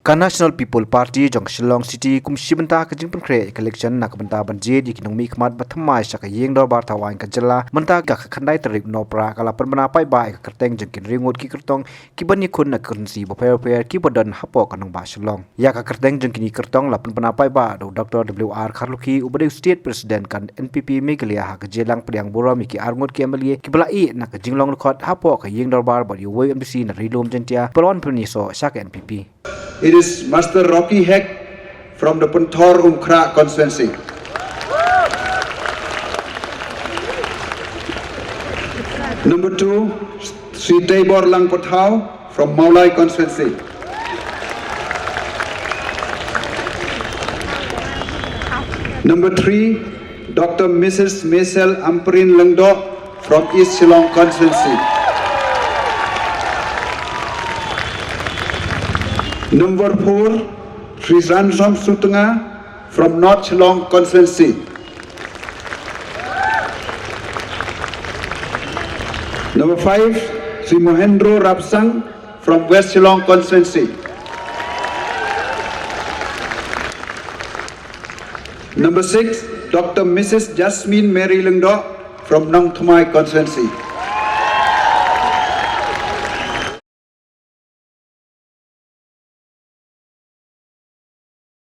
National People Party jong Shillong City kum shibanta ka jingpun kre election nak banta banjir di kinong mi khmat bathamai saka yeng dor bar thawain ka jala manta ga khandai tarik no pra kala Pynbna pai ba ka kyrteng jengkin ringot ki kyrtong ki bani khun na kursi bo per ki bodan hapo kanong ba Shillong ya ka kyrteng jengkin kyrtong la Pynbna pai ba do Dr. WR Kharluki ubade state president kan NPP Meghalaya ha ka jelang pediang bora mi ki arngot ki MLA ki balai na ka jinglong khot hapo ka yeng dor bar bari woi MBC na rilom jentia polon puni so saka NPP. It is Master Rocky Heck from the Punthor Umkra constituency. Number 2, Sri Tabor Lang Pathau from Maulai constituency. Number 3, Dr. Mrs. Maisel Amprin Langdo from East Shillong constituency. Number 4, Sri Ransom Sutanga from North Shillong constituency. Number 5, Sri Mohendro Rapsang from West Shillong constituency. Number 6, Dr. Mrs. Jasmine Mary Lungdo from Nong Thmai constituency.